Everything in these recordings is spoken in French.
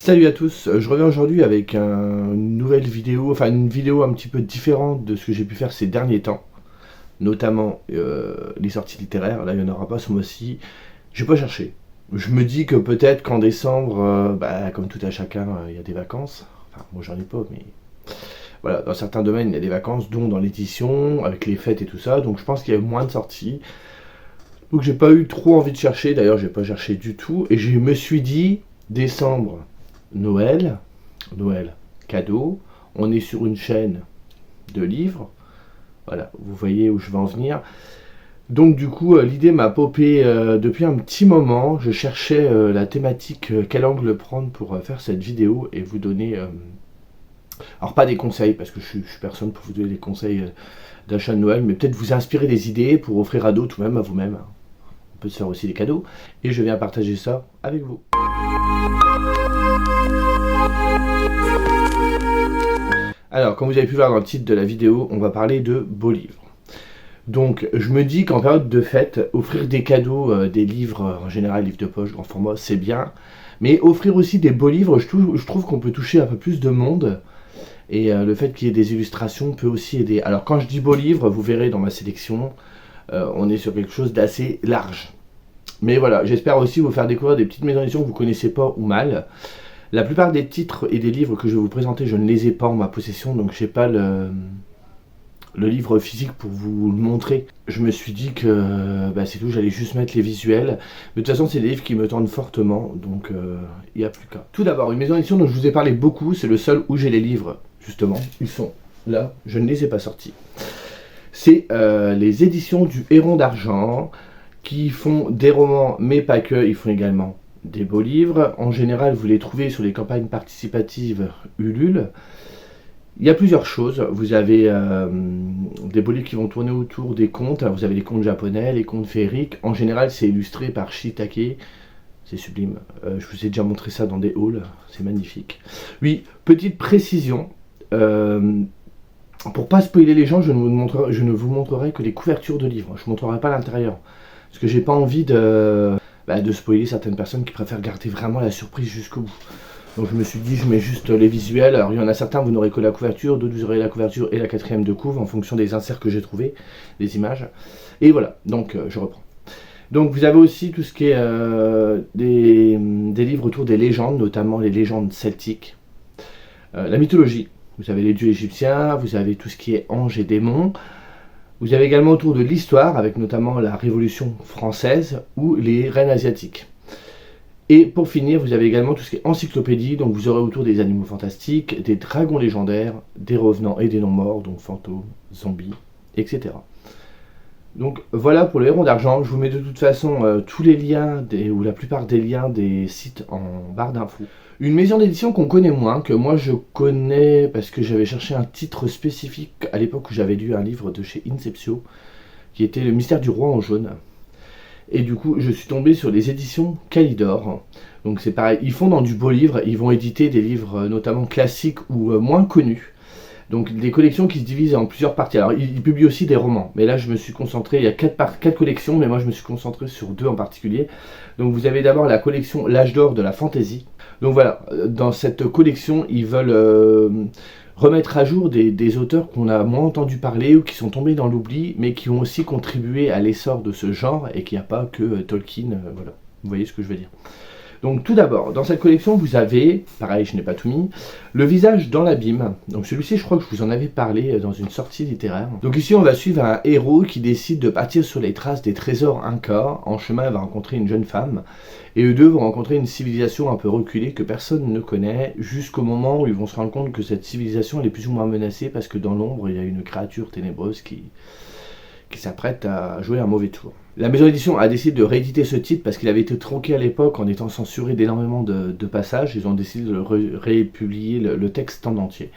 Salut à tous, je reviens aujourd'hui avec une nouvelle vidéo, enfin une vidéo un petit peu différente de ce que j'ai pu faire ces derniers temps, notamment les sorties littéraires. Là il n'y en aura pas ce mois-ci, j'ai pas cherché. Je me dis que peut-être qu'en décembre, comme tout à chacun, il y a des vacances. Enfin moi j'en ai pas, mais voilà, dans certains domaines il y a des vacances, dont dans l'édition, avec les fêtes et tout ça, donc je pense qu'il y a moins de sorties. Donc j'ai pas eu trop envie de chercher, d'ailleurs j'ai pas cherché du tout, et je me suis dit, décembre, Noël, cadeau, on est sur une chaîne de livres, voilà, vous voyez où je vais en venir. Donc du coup, l'idée m'a popé depuis un petit moment, je cherchais la thématique, quel angle prendre pour faire cette vidéo et vous donner, alors pas des conseils, parce que je suis personne pour vous donner des conseils d'achat de Noël, mais peut-être vous inspirer des idées pour offrir à d'autres ou même à vous-même. On peut se faire aussi des cadeaux, et je viens partager ça avec vous. Alors, comme vous avez pu voir dans le titre de la vidéo, on va parler de beaux livres. Donc, je me dis qu'en période de fête, offrir des cadeaux, des livres, en général livres de poche, grand format, c'est bien. Mais offrir aussi des beaux livres, je trouve qu'on peut toucher un peu plus de monde. Et le fait qu'il y ait des illustrations peut aussi aider. Alors, quand je dis beaux livres, vous verrez dans ma sélection, on est sur quelque chose d'assez large. Mais voilà, j'espère aussi vous faire découvrir des petites maisons d'édition que vous ne connaissez pas ou mal. La plupart des titres et des livres que je vais vous présenter, je ne les ai pas en ma possession, donc je n'ai pas le livre physique pour vous le montrer. Je me suis dit que c'est tout, j'allais juste mettre les visuels. Mais de toute façon, c'est des livres qui me tendent fortement, donc il n'y a plus qu'à. Tout d'abord, une maison d'édition dont je vous ai parlé beaucoup, c'est le seul où j'ai les livres, justement. Ils sont là, je ne les ai pas sortis. C'est les éditions du Héron d'Argent, qui font des romans, mais pas que, ils font également des beaux livres. En général, vous les trouvez sur les campagnes participatives Ulule. Il y a plusieurs choses. Vous avez des beaux livres qui vont tourner autour des contes. Vous avez les contes japonais, les contes féeriques. En général, c'est illustré par Shiitake. C'est sublime. Je vous ai déjà montré ça dans des hauls. C'est magnifique. Oui, petite précision. Pour pas spoiler les gens, je ne vous montrerai que les couvertures de livres. Je ne montrerai pas l'intérieur. Parce que j'ai pas envie de spoiler certaines personnes qui préfèrent garder vraiment la surprise jusqu'au bout. Donc je me suis dit, je mets juste les visuels. Alors il y en a certains, vous n'aurez que la couverture, d'autres vous aurez la couverture et la quatrième de couve en fonction des inserts que j'ai trouvés, des images. Et voilà, donc je reprends. Donc vous avez aussi tout ce qui est des livres autour des légendes, notamment les légendes celtiques. La mythologie, vous avez les dieux égyptiens, vous avez tout ce qui est anges et démons. Vous avez également autour de l'histoire, avec notamment la Révolution française ou les reines asiatiques. Et pour finir, vous avez également tout ce qui est encyclopédie, donc vous aurez autour des animaux fantastiques, des dragons légendaires, des revenants et des non-morts, donc fantômes, zombies, etc. Donc voilà pour le Héron d'Argent. Je vous mets de toute façon tous les liens, ou la plupart des liens des sites en barre d'infos. Une maison d'édition qu'on connaît moins, que moi je connais parce que j'avais cherché un titre spécifique à l'époque où j'avais lu un livre de chez Inceptio, qui était Le mystère du roi en jaune. Et du coup, je suis tombé sur les éditions Kalidor. Donc c'est pareil, ils font dans du beau livre, ils vont éditer des livres notamment classiques ou moins connus. Donc des collections qui se divisent en plusieurs parties. Alors ils publient aussi des romans, mais là je me suis concentré, il y a 4 collections, mais moi je me suis concentré sur 2 en particulier. Donc vous avez d'abord la collection L'âge d'or de la fantasy. Donc voilà, dans cette collection, ils veulent remettre à jour des auteurs qu'on a moins entendu parler ou qui sont tombés dans l'oubli, mais qui ont aussi contribué à l'essor de ce genre et qu'il n'y a pas que Tolkien, voilà. Vous voyez ce que je veux dire. Donc tout d'abord, dans cette collection, vous avez, pareil, je n'ai pas tout mis, Le visage dans l'abîme. Donc celui-ci, je crois que je vous en avais parlé dans une sortie littéraire. Donc ici, on va suivre un héros qui décide de partir sur les traces des trésors incas. En chemin, il va rencontrer une jeune femme. Et eux deux vont rencontrer une civilisation un peu reculée que personne ne connaît, jusqu'au moment où ils vont se rendre compte que cette civilisation elle est plus ou moins menacée parce que dans l'ombre, il y a une créature ténébreuse qui s'apprête à jouer un mauvais tour. La maison d'édition a décidé de rééditer ce titre parce qu'il avait été tronqué à l'époque en étant censuré d'énormément de passages. Ils ont décidé de républier le texte en entier.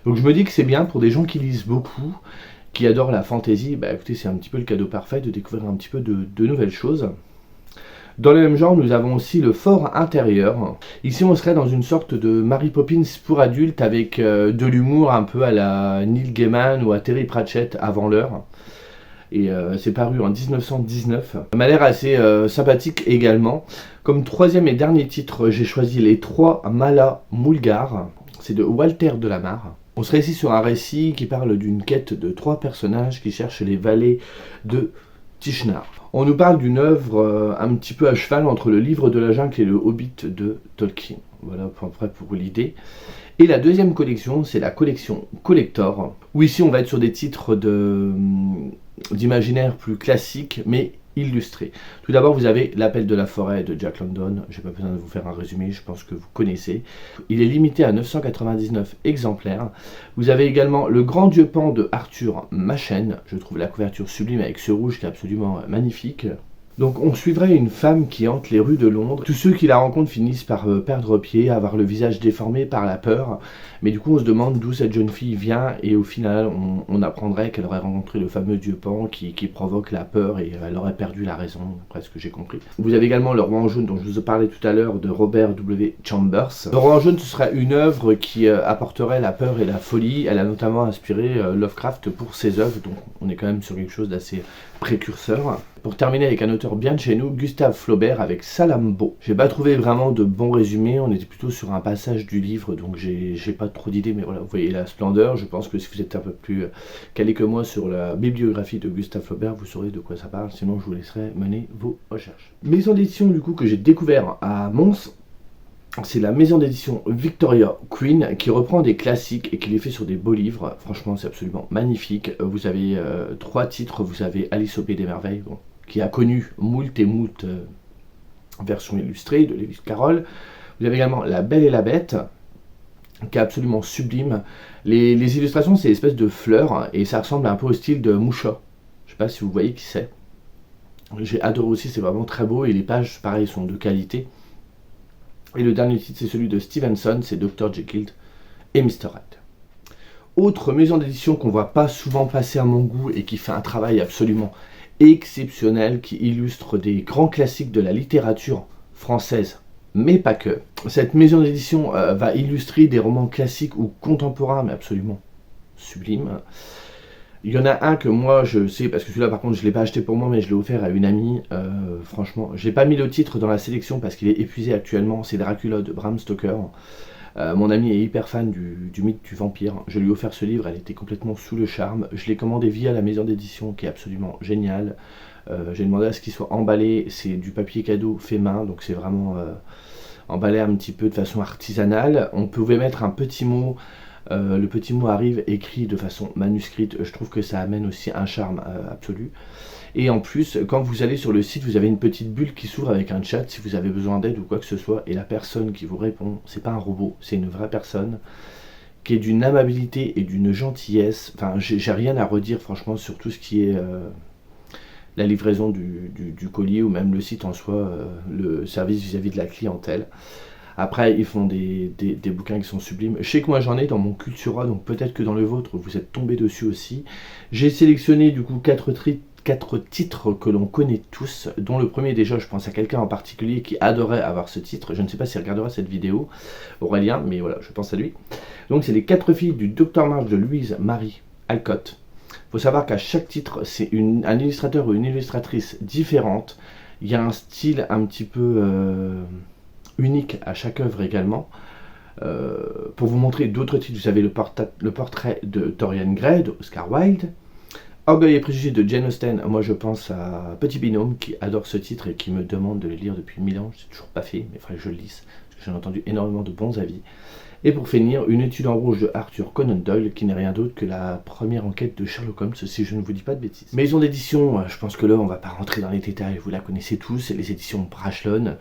Donc je me dis que c'est bien pour des gens qui lisent beaucoup, qui adorent la fantasy. Écoutez, c'est un petit peu le cadeau parfait de découvrir un petit peu de nouvelles choses. Dans le même genre, nous avons aussi Le fort intérieur. Ici, on serait dans une sorte de Mary Poppins pour adultes avec de l'humour un peu à la Neil Gaiman ou à Terry Pratchett avant l'heure. et c'est paru en 1919. Ça m'a l'air assez sympathique également. Comme troisième et dernier titre, j'ai choisi Les Trois Mallas Mulgars. C'est de Walter Delamarre. On serait ici sur un récit qui parle d'une quête de 3 personnages qui cherchent les vallées de Tishnar. On nous parle d'une œuvre un petit peu à cheval entre le livre de la jungle et le Hobbit de Tolkien. Voilà à peu près pour l'idée. Et la deuxième collection, c'est la collection Collector, où ici on va être sur des titres d'imaginaire plus classiques, mais illustrés. Tout d'abord, vous avez L'Appel de la forêt de Jack London. Je n'ai pas besoin de vous faire un résumé, je pense que vous connaissez. Il est limité à 999 exemplaires. Vous avez également Le Grand Dieu Pan de Arthur Machen. Je trouve la couverture sublime avec ce rouge qui est absolument magnifique. Donc on suivrait une femme qui hante les rues de Londres. Tous ceux qui la rencontrent finissent par perdre pied, avoir le visage déformé par la peur. Mais du coup on se demande d'où cette jeune fille vient et au final on apprendrait qu'elle aurait rencontré le fameux dieu Pan qui provoque la peur et elle aurait perdu la raison, après ce que j'ai compris. Vous avez également Le Roi en jaune dont je vous ai parlé tout à l'heure de Robert W. Chambers. Le Roi en jaune ce serait une œuvre qui apporterait la peur et la folie. Elle a notamment inspiré Lovecraft pour ses œuvres, donc on est quand même sur quelque chose d'assez précurseur. Pour terminer avec un auteur bien de chez nous, Gustave Flaubert avec Salammbô. J'ai pas trouvé vraiment de bons résumés, on était plutôt sur un passage du livre, donc j'ai pas trop d'idées, mais voilà, vous voyez la splendeur. Je pense que si vous êtes un peu plus calé que moi sur la bibliographie de Gustave Flaubert, vous saurez de quoi ça parle, sinon je vous laisserai mener vos recherches. Maison d'édition du coup que j'ai découvert à Mons, c'est la maison d'édition Victoria Queen qui reprend des classiques et qui les fait sur des beaux livres. Franchement, c'est absolument magnifique. Vous avez 3 titres. Vous avez Alice au Pays des Merveilles, bon, qui a connu moult et moult versions illustrées de Lewis Carroll. Vous avez également La Belle et la Bête, qui est absolument sublime. Les illustrations, c'est une espèce de fleurs et ça ressemble un peu au style de Moucha. Je ne sais pas si vous voyez qui c'est. J'ai adoré aussi, c'est vraiment très beau et les pages, pareil, sont de qualité. Et le dernier titre, c'est celui de Stevenson, c'est Dr. Jekyll et Mr. Hyde. Autre maison d'édition qu'on ne voit pas souvent passer à mon goût et qui fait un travail absolument exceptionnel, qui illustre des grands classiques de la littérature française, mais pas que. Cette maison d'édition va illustrer des romans classiques ou contemporains, mais absolument sublimes. Il y en a un que moi je sais, parce que celui-là par contre je ne l'ai pas acheté pour moi, mais je l'ai offert à une amie. Franchement, je n'ai pas mis le titre dans la sélection parce qu'il est épuisé actuellement. C'est Dracula de Bram Stoker. Mon ami est hyper fan du mythe du vampire. Je lui ai offert ce livre, elle était complètement sous le charme. Je l'ai commandé via la maison d'édition qui est absolument géniale. J'ai demandé à ce qu'il soit emballé. C'est du papier cadeau fait main, donc c'est vraiment emballé un petit peu de façon artisanale. On pouvait mettre un petit mot. Le petit mot arrive écrit de façon manuscrite. Je trouve que ça amène aussi un charme absolu. Et en plus, quand vous allez sur le site, vous avez une petite bulle qui s'ouvre avec un chat si vous avez besoin d'aide ou quoi que ce soit. Et la personne qui vous répond, c'est pas un robot, c'est une vraie personne qui est d'une amabilité et d'une gentillesse. Enfin, j'ai rien à redire franchement sur tout ce qui est la livraison du colis ou même le site en soi, le service vis-à-vis de la clientèle. Après, ils font des bouquins qui sont sublimes. Je sais que moi j'en ai dans mon Cultura, donc peut-être que dans le vôtre, vous êtes tombé dessus aussi. J'ai sélectionné du coup 4 titres que l'on connaît tous, dont le premier déjà, je pense à quelqu'un en particulier qui adorait avoir ce titre. Je ne sais pas s'il regardera cette vidéo, Aurélien, mais voilà, je pense à lui. Donc c'est les 4 filles du Dr March de Louise Marie Alcott. Il faut savoir qu'à chaque titre, c'est un illustrateur ou une illustratrice différente. Il y a un style un petit peu unique à chaque œuvre également. Pour vous montrer d'autres titres, vous avez le portrait de Dorian Gray de Oscar Wilde, Orgueil et préjugés de Jane Austen. Moi je pense à Petit Binôme qui adore ce titre et qui me demande de le lire depuis 1000 ans. Je n'ai toujours pas fait, mais il faudrait que je le lise parce que j'ai entendu énormément de bons avis. Et pour finir, Une étude en rouge de Arthur Conan Doyle, qui n'est rien d'autre que la première enquête de Sherlock Holmes, si je ne vous dis pas de bêtises. Maison d'édition, je pense que là on va pas rentrer dans les détails, vous la connaissez tous, c'est les éditions Brajlon,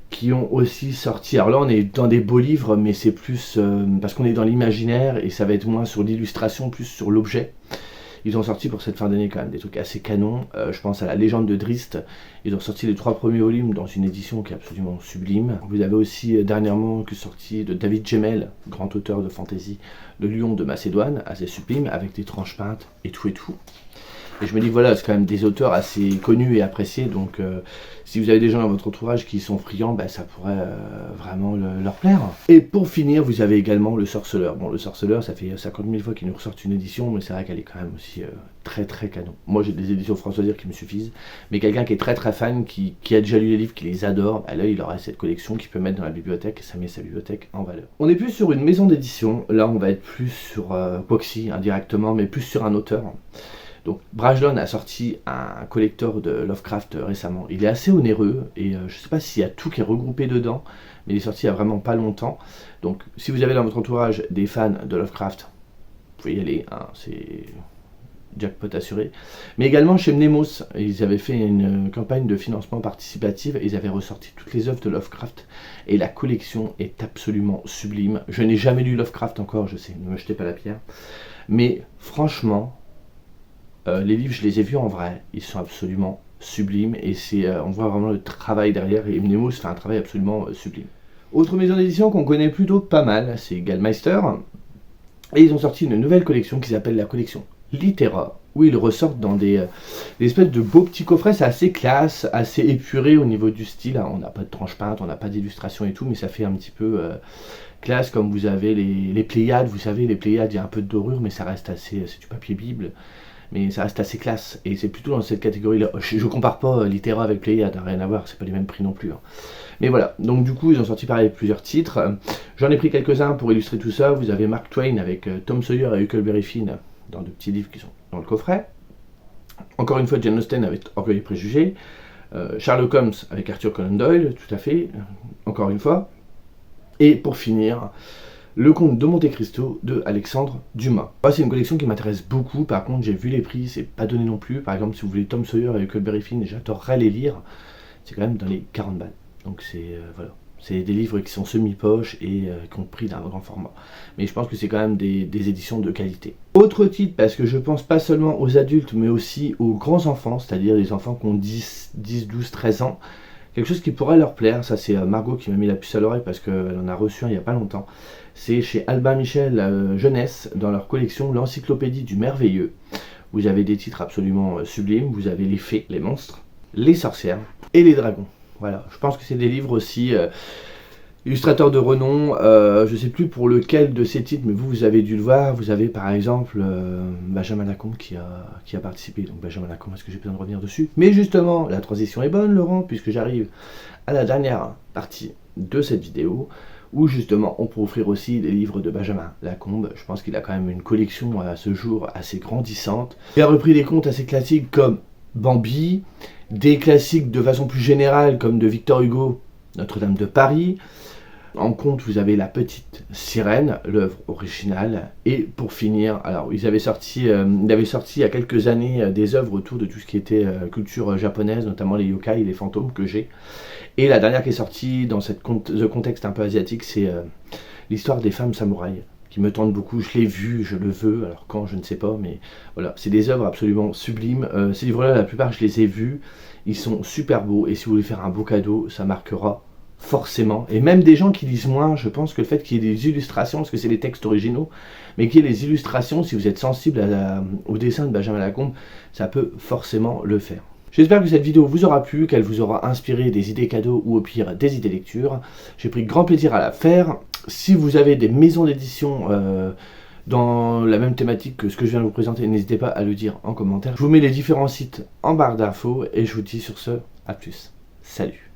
qui ont aussi sorti, alors là on est dans des beaux livres, mais c'est plus parce qu'on est dans l'imaginaire et ça va être moins sur l'illustration, plus sur l'objet. Ils ont sorti pour cette fin d'année quand même des trucs assez canons. Je pense à La Légende de Drizzt. Ils ont sorti les 3 premiers volumes dans une édition qui est absolument sublime. Vous avez aussi dernièrement sorti de David Gemmell, grand auteur de fantasy, Le Lion de Macédoine, assez sublime, avec des tranches peintes et tout et tout. Et je me dis que voilà, c'est quand même des auteurs assez connus et appréciés, donc si vous avez des gens dans votre entourage qui sont friands, bah, ça pourrait vraiment leur plaire. Et pour finir, vous avez également Le Sorceleur. Bon, Le Sorceleur, ça fait 50 000 fois qu'ils nous ressortent une édition, mais c'est vrai qu'elle est quand même aussi très très canon. Moi j'ai des éditions François Dire qui me suffisent, mais quelqu'un qui est très très fan, qui a déjà lu les livres, qui les adore, bah là il aura cette collection qu'il peut mettre dans la bibliothèque et ça met sa bibliothèque en valeur. On est plus sur une maison d'édition, là on va être plus sur Quoxy indirectement, mais plus sur un auteur. Donc Brajlon a sorti un collector de Lovecraft récemment. Il est assez onéreux et je ne sais pas s'il y a tout qui est regroupé dedans, mais il est sorti il n'y a vraiment pas longtemps. Donc si vous avez dans votre entourage des fans de Lovecraft, vous pouvez y aller, hein, c'est jackpot assuré. Mais également chez Mnemos, ils avaient fait une campagne de financement participatif et ils avaient ressorti toutes les œuvres de Lovecraft et la collection est absolument sublime. Je n'ai jamais lu Lovecraft encore, je sais, ne me jetez pas la pierre, mais franchement, les livres, je les ai vus en vrai, ils sont absolument sublimes et on voit vraiment le travail derrière et Mnemos fait un travail absolument sublime. Autre maison d'édition qu'on connaît plutôt pas mal, c'est Gallmeister et ils ont sorti une nouvelle collection qui s'appelle la collection Littéra, où ils ressortent dans des espèces de beaux petits coffrets, c'est assez classe, assez épuré au niveau du style, on n'a pas de tranche peinte, on n'a pas d'illustration et tout, mais ça fait un petit peu classe, comme vous avez les Pléiades, vous savez, les Pléiades, il y a un peu de dorure, mais ça reste assez, c'est du papier Bible, mais ça reste assez classe, et c'est plutôt dans cette catégorie-là. Je compare pas Littéra avec Pléiades, rien à voir, c'est pas les mêmes prix non plus. Hein. Mais voilà, donc du coup, ils ont sorti pareil plusieurs titres, j'en ai pris quelques-uns pour illustrer tout ça, vous avez Mark Twain avec Tom Sawyer et Huckleberry Finn, dans de petits livres qui sont dans le coffret. Encore une fois, Jane Austen avec Orgueil et Préjugés. Sherlock Holmes avec Arthur Conan Doyle, tout à fait, encore une fois. Et pour finir, Le Comte de Monte Cristo de Alexandre Dumas. C'est une collection qui m'intéresse beaucoup, par contre j'ai vu les prix, c'est pas donné non plus. Par exemple, si vous voulez Tom Sawyer et Huckleberry Finn, j'adorerais les lire, c'est quand même dans les 40 balles. Donc c'est voilà. C'est des livres qui sont semi-poches et qui ont pris d'un grand format. Mais je pense que c'est quand même des éditions de qualité. Autre titre, parce que je pense pas seulement aux adultes, mais aussi aux grands enfants, c'est-à-dire les enfants qui ont 10, 12, 13 ans. Quelque chose qui pourrait leur plaire, ça c'est Margot qui m'a mis la puce à l'oreille parce qu'elle en a reçu un il n'y a pas longtemps. C'est chez Albin Michel Jeunesse, dans leur collection L'Encyclopédie du Merveilleux. Vous avez des titres absolument sublimes, vous avez les fées, les monstres, les sorcières et les dragons. Voilà, je pense que c'est des livres aussi illustrateurs de renom. Je ne sais plus pour lequel de ces titres, mais vous avez dû le voir. Vous avez par exemple Benjamin Lacombe qui a participé. Donc Benjamin Lacombe, est-ce que j'ai besoin de revenir dessus? Mais justement, la transition est bonne, Laurent, puisque j'arrive à la dernière partie de cette vidéo, où justement on peut offrir aussi des livres de Benjamin Lacombe. Je pense qu'il a quand même une collection à ce jour assez grandissante. Il a repris des contes assez classiques comme Bambi, des classiques de façon plus générale comme de Victor Hugo, Notre-Dame de Paris. En conte, vous avez La Petite Sirène, l'œuvre originale. Et pour finir, alors il avait sorti il y a quelques années des œuvres autour de tout ce qui était culture japonaise, notamment les yokai, les fantômes que j'ai. Et la dernière qui est sortie dans ce contexte un peu asiatique, c'est l'histoire des femmes samouraïs, qui me tente beaucoup. Je l'ai vu, je le veux, alors quand, je ne sais pas, mais voilà, c'est des œuvres absolument sublimes. Ces livres-là, la plupart, je les ai vus, ils sont super beaux, et si vous voulez faire un beau cadeau, ça marquera forcément. Et même des gens qui lisent moins, je pense que le fait qu'il y ait des illustrations, parce que c'est les textes originaux, mais qu'il y ait des illustrations, si vous êtes sensible au dessin de Benjamin Lacombe, ça peut forcément le faire. J'espère que cette vidéo vous aura plu, qu'elle vous aura inspiré des idées cadeaux ou au pire des idées lecture. J'ai pris grand plaisir à la faire. Si vous avez des maisons d'édition dans la même thématique que ce que je viens de vous présenter, n'hésitez pas à le dire en commentaire. Je vous mets les différents sites en barre d'infos et je vous dis sur ce, à plus. Salut.